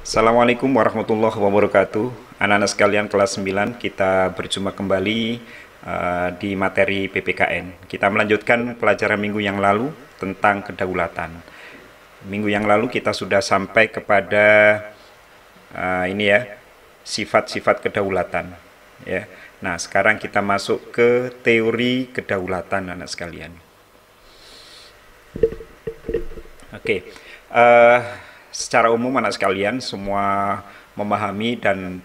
Assalamualaikum warahmatullahi wabarakatuh. Anak-anak sekalian kelas 9, kita berjumpa kembali di materi PPKN. Kita melanjutkan pelajaran minggu yang lalu tentang kedaulatan. Minggu yang lalu kita sudah sampai kepada sifat-sifat kedaulatan, ya. Nah, sekarang kita masuk ke teori kedaulatan, anak sekalian. Oke. Secara umum anak sekalian semua memahami dan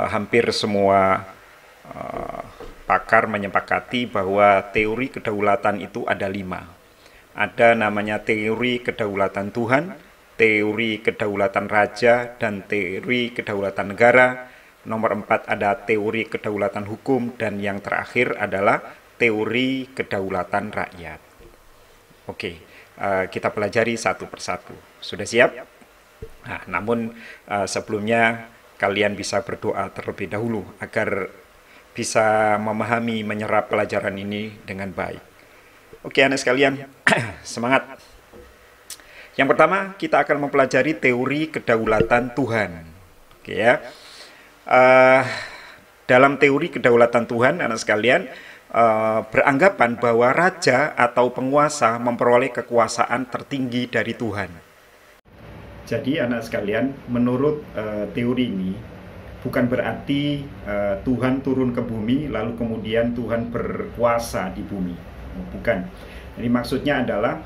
hampir semua pakar menyepakati bahwa teori kedaulatan itu ada 5. Ada namanya teori kedaulatan Tuhan, teori kedaulatan raja, dan teori kedaulatan negara. Nomor 4 ada teori kedaulatan hukum, dan yang terakhir adalah teori kedaulatan rakyat. Oke, kita pelajari satu persatu. Sudah siap? Nah, namun sebelumnya kalian bisa berdoa terlebih dahulu agar bisa memahami, menyerap pelajaran ini dengan baik. Oke, anak sekalian, semangat. Yang pertama, kita akan mempelajari teori kedaulatan Tuhan. Oke ya. Dalam teori kedaulatan Tuhan, anak sekalian, beranggapan bahwa raja atau penguasa memperoleh kekuasaan tertinggi dari Tuhan. Jadi anak sekalian, menurut teori ini bukan berarti Tuhan turun ke bumi lalu kemudian Tuhan berkuasa di bumi. Bukan. Jadi maksudnya adalah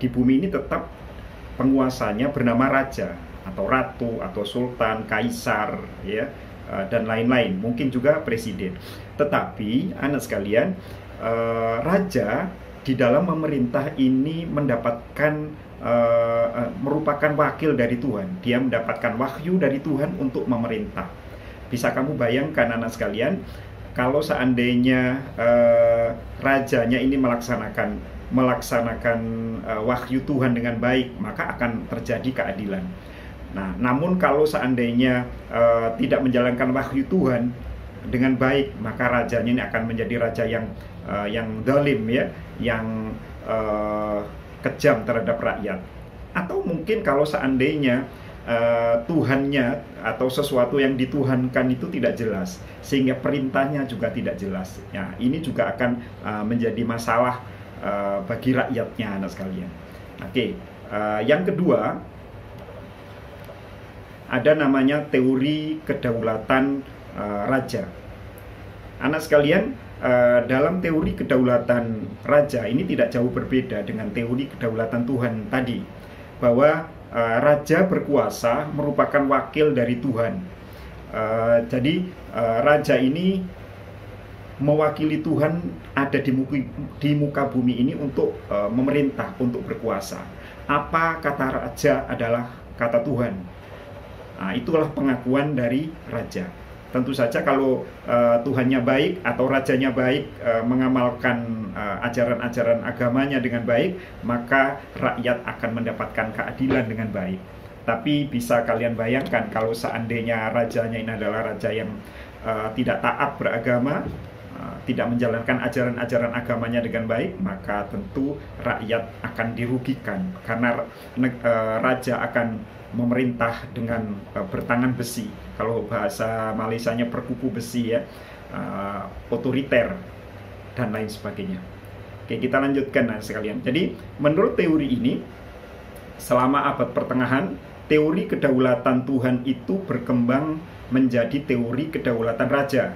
di bumi ini tetap penguasanya bernama raja atau ratu atau sultan, kaisar, ya, dan lain-lain. Mungkin juga presiden. Tetapi anak sekalian, raja di dalam memerintah ini mendapatkan merupakan wakil dari Tuhan. Dia mendapatkan wahyu dari Tuhan untuk memerintah. Bisa kamu bayangkan anak sekalian, kalau seandainya rajanya ini melaksanakan wahyu Tuhan dengan baik, maka akan terjadi keadilan. Nah, namun kalau seandainya tidak menjalankan wahyu Tuhan dengan baik, maka rajanya ini akan menjadi raja yang zalim, ya, yang kejam terhadap rakyat. Atau mungkin kalau seandainya Tuhannya atau sesuatu yang dituhankan itu tidak jelas, sehingga perintahnya juga tidak jelas. Ya, ini juga akan menjadi masalah bagi rakyatnya, anak sekalian. Oke, yang kedua ada namanya teori kedaulatan raja. Anak sekalian, dalam teori kedaulatan raja ini tidak jauh berbeda dengan teori kedaulatan Tuhan tadi, bahwa raja berkuasa merupakan wakil dari Tuhan. Jadi raja ini mewakili Tuhan ada di muka bumi ini untuk memerintah, untuk berkuasa. Apa kata raja adalah kata Tuhan. Nah, itulah pengakuan dari raja. Tentu saja kalau Tuhannya baik atau rajanya baik, mengamalkan ajaran-ajaran agamanya dengan baik, maka rakyat akan mendapatkan keadilan dengan baik. Tapi bisa kalian bayangkan kalau seandainya rajanya ini adalah raja yang tidak taat beragama, tidak menjalankan ajaran-ajaran agamanya dengan baik, maka tentu rakyat akan dirugikan karena raja akan memerintah dengan bertangan besi. Kalau bahasa Malaysianya perkuku besi, ya, otoriter dan lain sebagainya. Oke, kita lanjutkan nah sekalian. Jadi menurut teori ini, selama abad pertengahan, teori kedaulatan Tuhan itu berkembang menjadi teori kedaulatan raja.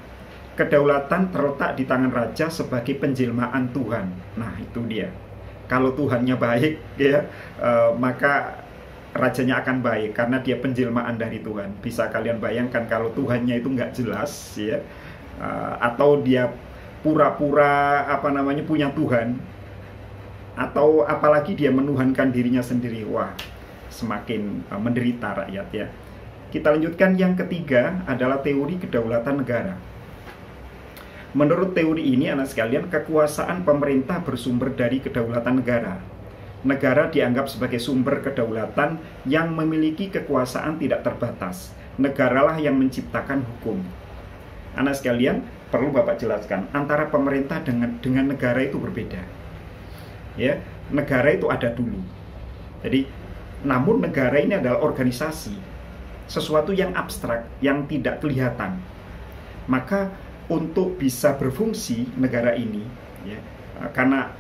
Kedaulatan terletak di tangan raja sebagai penjelmaan Tuhan. Nah, itu dia. Kalau Tuhannya baik, ya, maka rajanya akan baik karena dia penjelmaan dari Tuhan. Bisa kalian bayangkan kalau Tuhannya itu nggak jelas, ya, atau dia pura-pura punya Tuhan, atau apalagi dia menuhankan dirinya sendiri, wah, semakin menderita rakyat, ya. Kita lanjutkan, yang ketiga adalah teori kedaulatan negara. Menurut teori ini, anak sekalian, kekuasaan pemerintah bersumber dari kedaulatan negara. Negara dianggap sebagai sumber kedaulatan yang memiliki kekuasaan tidak terbatas. Negaralah yang menciptakan hukum. Anak sekalian, perlu Bapak jelaskan, antara pemerintah dengan negara itu berbeda. Ya, negara itu ada dulu. Jadi Namun negara ini adalah organisasi, sesuatu yang abstrak, yang tidak kelihatan. Maka untuk bisa berfungsi negara ini, ya, karena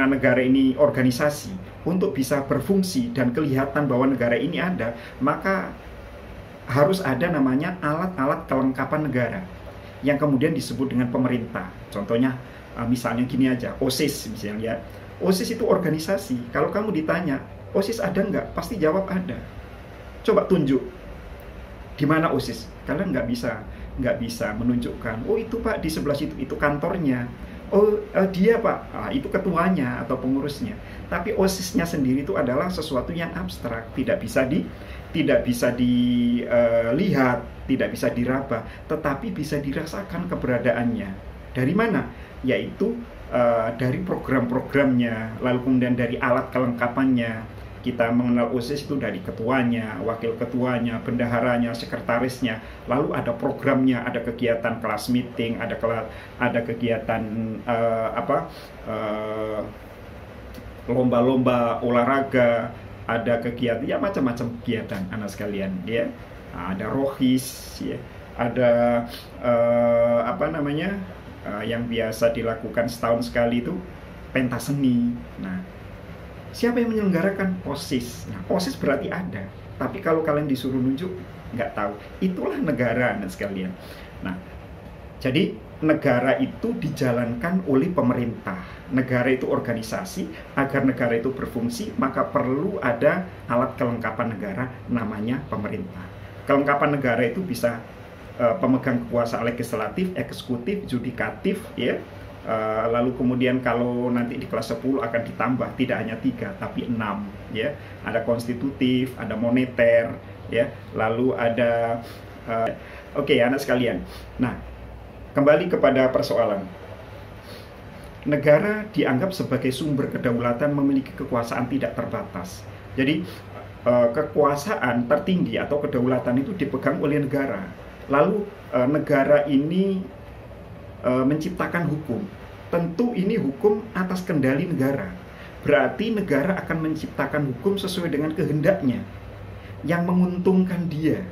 negara ini organisasi, untuk bisa berfungsi dan kelihatan bahwa negara ini ada, maka harus ada namanya alat-alat kelengkapan negara yang kemudian disebut dengan pemerintah. Contohnya misalnya gini aja, OSIS misalnya ya. OSIS itu organisasi. Kalau kamu ditanya, OSIS ada nggak? Pasti jawab ada. Coba tunjuk di mana OSIS. Kalian nggak bisa menunjukkan. Oh itu Pak di sebelah situ, itu kantornya. Oh dia Pak, itu ketuanya atau pengurusnya. Tapi OSIS-nya sendiri itu adalah sesuatu yang abstrak, tidak bisa dilihat, tidak bisa diraba, tetapi bisa dirasakan keberadaannya. Dari mana? Yaitu dari program-programnya, lalu kemudian dari alat kelengkapannya. Kita mengenal OSIS itu dari ketuanya, wakil ketuanya, bendaharanya, sekretarisnya, lalu ada programnya, ada kegiatan kelas meeting, ada kegiatan lomba-lomba olahraga, ada kegiatan ya macam-macam kegiatan anak sekalian ya. Ada rohis ya, ada yang biasa dilakukan setahun sekali itu pentas seni. Nah, siapa yang menyelenggarakan? OSIS. Nah, OSIS berarti ada. Tapi kalau kalian disuruh nunjuk, nggak tahu. Itulah negara, anak sekalian. Nah, jadi negara itu dijalankan oleh pemerintah. Negara itu organisasi. Agar negara itu berfungsi, maka perlu ada alat kelengkapan negara, namanya pemerintah. Kelengkapan negara itu bisa pemegang kekuasaan legislatif, eksekutif, judikatif, ya. Lalu kemudian kalau nanti di kelas 10 akan ditambah tidak hanya 3 tapi 6 ya. Ada konstitutif, ada moneter ya. Lalu ada oke, anak sekalian. Nah, kembali kepada persoalan. Negara dianggap sebagai sumber kedaulatan, memiliki kekuasaan tidak terbatas. Jadi kekuasaan tertinggi atau kedaulatan itu dipegang oleh negara. Lalu negara ini menciptakan hukum. Tentu ini hukum atas kendali negara. Berarti negara akan menciptakan hukum sesuai dengan kehendaknya, yang menguntungkan dia.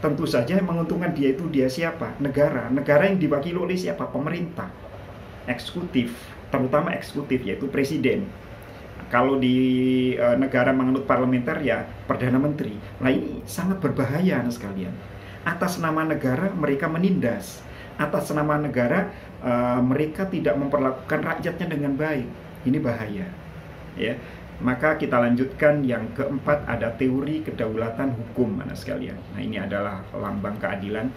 Tentu saja yang menguntungkan dia itu dia siapa? Negara. Negara yang diwakili oleh siapa? Pemerintah. Eksekutif, terutama eksekutif, yaitu presiden. Kalau di negara menganut parlementer ya Perdana Menteri. Nah ini sangat berbahaya anak sekalian. Atas nama negara mereka menindas. Atas nama negara mereka tidak memperlakukan rakyatnya dengan baik. Ini bahaya. Ya. Maka kita lanjutkan yang keempat, ada teori kedaulatan hukum, anak sekalian. Nah ini adalah lambang keadilan.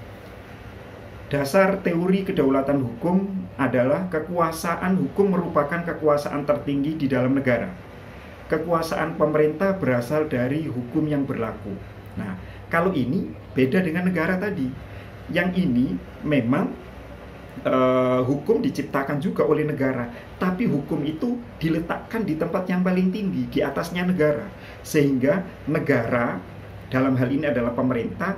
Dasar teori kedaulatan hukum adalah kekuasaan hukum merupakan kekuasaan tertinggi di dalam negara. Kekuasaan pemerintah berasal dari hukum yang berlaku. Nah, kalau ini beda dengan negara tadi. Yang ini memang hukum diciptakan juga oleh negara, tapi hukum itu diletakkan di tempat yang paling tinggi, di atasnya negara. Sehingga negara, dalam hal ini adalah pemerintah,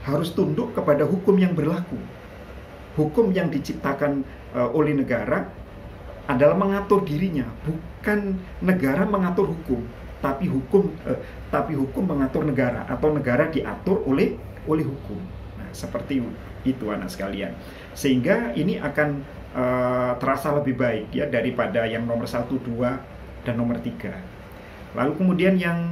harus tunduk kepada hukum yang berlaku. Hukum yang diciptakan oleh negara adalah mengatur dirinya, bukan negara mengatur hukum, tapi hukum mengatur negara, atau negara diatur oleh hukum. Nah, seperti itu anak sekalian. Sehingga ini akan terasa lebih baik ya daripada yang nomor 1, 2, dan nomor 3. Lalu kemudian yang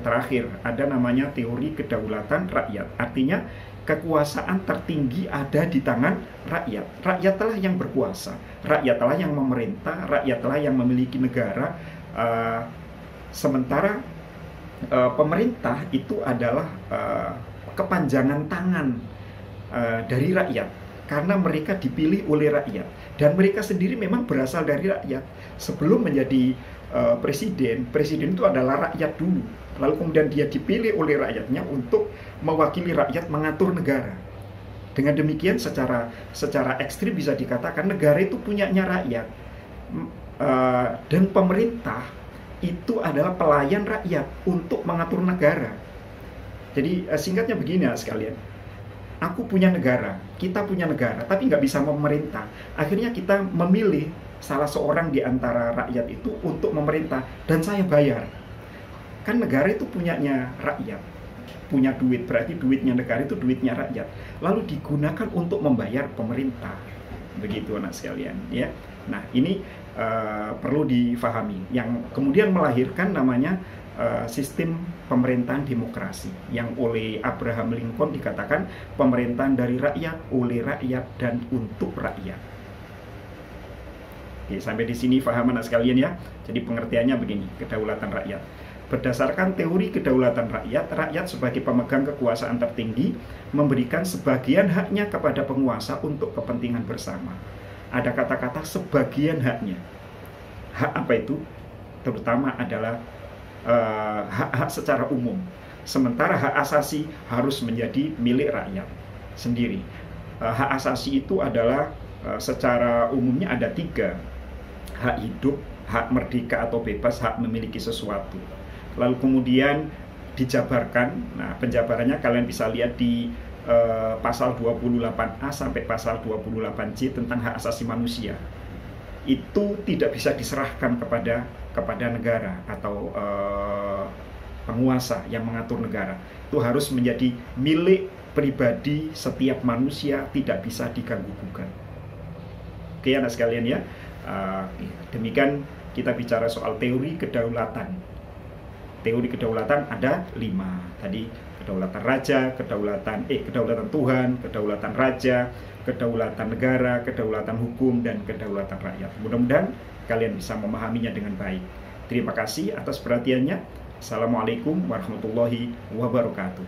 terakhir ada namanya teori kedaulatan rakyat. Artinya kekuasaan tertinggi ada di tangan rakyat. Rakyatlah yang berkuasa, rakyatlah yang memerintah, rakyatlah yang memiliki negara. Sementara pemerintah itu adalah kepanjangan tangan dari rakyat, karena mereka dipilih oleh rakyat dan mereka sendiri memang berasal dari rakyat. Sebelum menjadi presiden itu adalah rakyat dulu, lalu kemudian dia dipilih oleh rakyatnya untuk mewakili rakyat mengatur negara. Dengan demikian secara ekstrim bisa dikatakan negara itu punyanya rakyat, dan pemerintah itu adalah pelayan rakyat untuk mengatur negara. Jadi singkatnya begini ya sekalian, aku punya negara, kita punya negara, tapi nggak bisa memerintah. Akhirnya kita memilih salah seorang di antara rakyat itu untuk memerintah, dan saya bayar. Kan negara itu punyanya rakyat, punya duit, berarti duitnya negara itu duitnya rakyat, lalu digunakan untuk membayar pemerintah. Begitu anak sekalian ya. Nah, ini perlu difahami, yang kemudian melahirkan namanya sistem pemerintahan demokrasi, yang oleh Abraham Lincoln dikatakan pemerintahan dari rakyat, oleh rakyat, dan untuk rakyat. Oke, sampai di sini paham anak sekalian ya. Jadi pengertiannya begini, kedaulatan rakyat. Berdasarkan teori kedaulatan rakyat, rakyat sebagai pemegang kekuasaan tertinggi memberikan sebagian haknya kepada penguasa untuk kepentingan bersama. Ada kata-kata sebagian haknya. Hak apa itu? Terutama adalah hak-hak secara umum. Sementara hak asasi harus menjadi milik rakyat sendiri. Hak asasi itu adalah secara umumnya ada 3. Hak hidup, hak merdeka atau bebas, hak memiliki sesuatu. Lalu kemudian dijabarkan. Nah, penjabarannya kalian bisa lihat di pasal 28A sampai pasal 28C tentang hak asasi manusia. Itu tidak bisa diserahkan kepada negara atau penguasa yang mengatur negara. Itu harus menjadi milik pribadi setiap manusia, tidak bisa diganggu-gugat. Oke anak sekalian ya. Demikian kita bicara soal teori kedaulatan. Teori kedaulatan ada 5. Tadi kedaulatan raja, kedaulatan Tuhan, kedaulatan raja, kedaulatan negara, kedaulatan hukum, dan kedaulatan rakyat. Mudah-mudahan kalian bisa memahaminya dengan baik. Terima kasih atas perhatiannya. Assalamualaikum warahmatullahi wabarakatuh.